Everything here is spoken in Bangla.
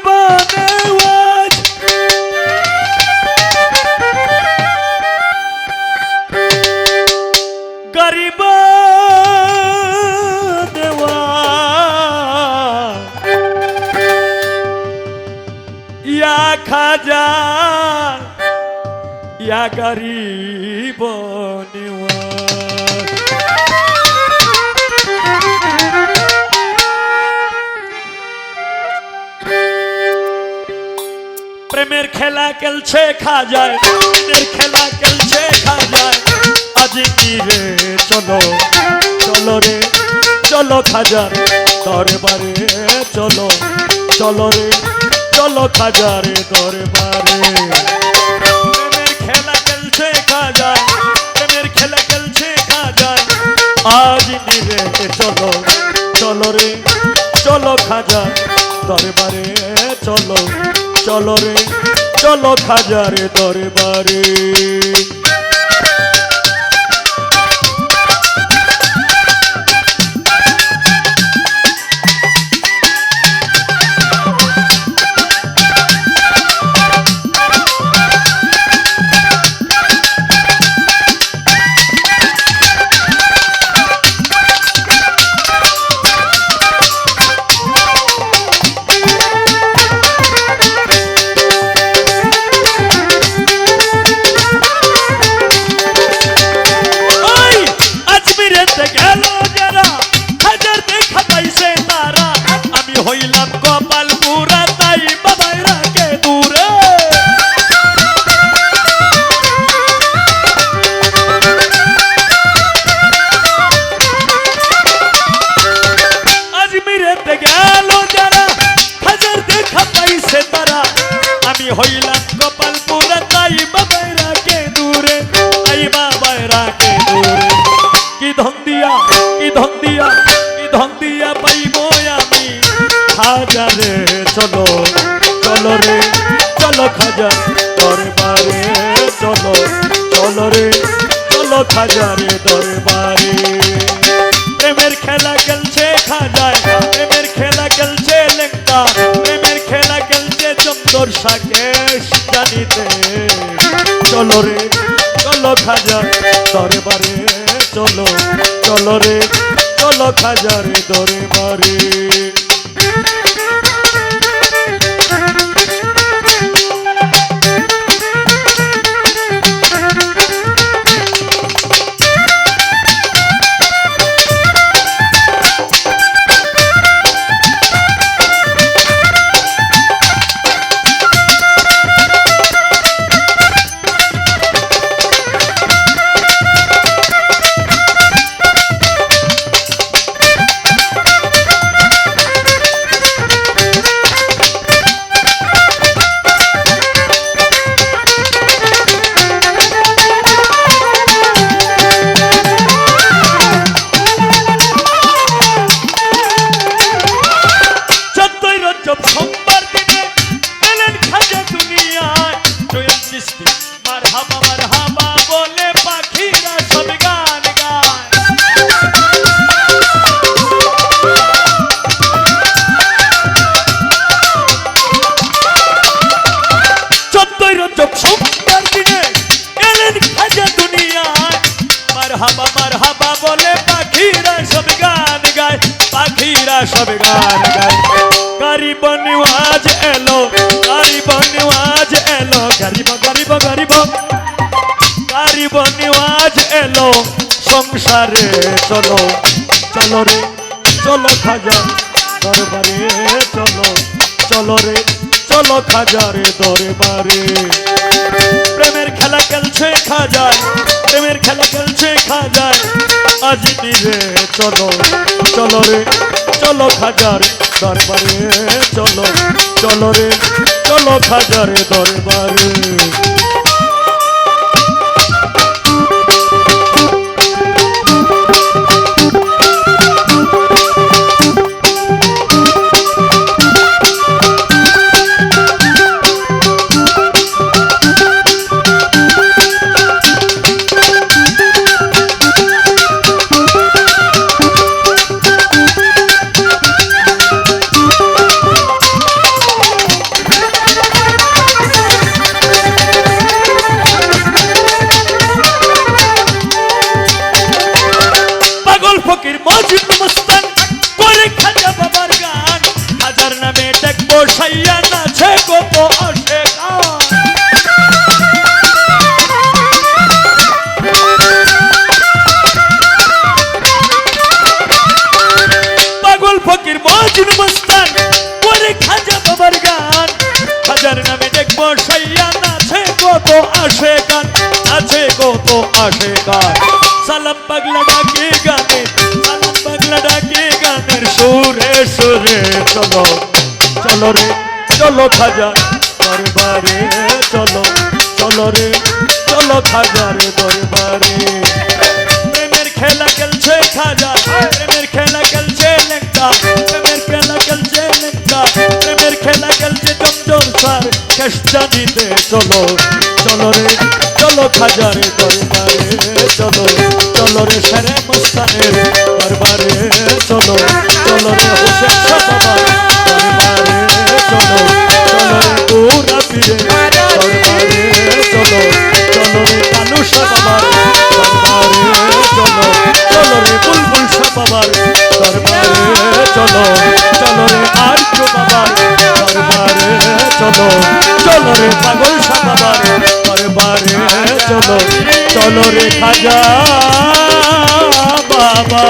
নেওয়াজ গরিব নেওয়াজ ইয়া খাজা ইয়া গরিব নেওয়াজ প্রেমের খেলা খেলছে খাজায় প্রেমের খেলা খেলছে খাজায় আজ কি রে চলো চলো রে চলো খাজার দরবারে চলো চলো রে চলো খাজার দরবারে প্রেমের খেলা খেলছে খাজায় প্রেমের খেলা খেলছে খাজায় আজ কি রে চলো চলো রে চলো খাজার দরবারে চলো চলো রে চলো খাজার দরবারে হইলাম কপাল পুরা তাই বাবাই রাখে দূরে আজমিরেতে গেল যারা হাজার দেখা পাইছে তারা আমি হইলাম কপাল পুরা তাই বাবাই রাখে দূরে তাই বাবাই রাখে দূরে কি ধন দিয়া কি ধন দিয়া কি ধন দিয়া পাইবো আমি খাজারে চলো চলো রে চলো খাজা দরবারে চলো চলো রে চলো খাজারে দরবারে প্রেমের খেলা খেলছে খাজায় প্রেমের খেলা খেলছে লেঙ্গা প্রেমের খেলা খেলছে চন্দর সাকেশ জানিতে চলো রে চলো খাজা দরবারে চলো চলো রে চলো খাজারে দরবারে মারহাবা মারহাবা বলে পাখিরা সব গান গায় 14 রজব সোমবার দিনে এলেন খাজা দুনিয়ায় মারহাবা মারহাবা বলে পাখিরা সব গান গায় পাখিরা সব গান গায় গরিব নিওয়াজ এলো গরিব নিওয়াজ এলো গরিব গরিব গরিব গরিব নিওয়াজ এলো সংসারে চলো চলো রে চলো খাজা দরবারে চলো চলো রে চলো খাজারে দরবারে প্রেমের খেলা খেলছে খাজায় প্রেমের খেলা খেলছে খাজায় আজ নিরে চলো চলো রে চলো খাজার দরবারে চলো চলো রে চলো খাজার দরবারে নাচে কত আশেকান। পাগল ফকির মজিদ মস্তান করে খাজা বাবার গান। খাজার নামে দেখবো সাইয়া নাচে কত আশেকান, নাচে কত আশেকান। সালাম পাগলা ডাকে গানে, সালাম পাগলা ডাকে গানের সুরে সুরে চলো চলো রে চলো খাজা দরবারে চলো চলো রে চলো খাজার দরবারে। প্রেমের খেলা খেলছে খাজা, প্রেমের খেলা খেলছে লেঙ্গা, প্রেমের খেলা খেলছে লেঙ্গা, প্রেমের খেলা খেলছে জমজোর সার শেষ জানিতে চলো চলো রে চলো খাজার দরবারে চলো চলো রে শেরে মস্তানের দরবারে চলো চলো রে হোসেন শাহ বাবার দরবারে চলো চলো রে পুরা পীরের দরবারে চলো চলো রে কালু শাহ বাবার দরবারে চলো চলো রে বুলবুল শাহ বাবার দরবারে চলো চলো রে আর্য বাবার দরবারে চলো চলো রে পাগল শাহ বাবার দরবারে চলো চলো রে খাজা বাবা।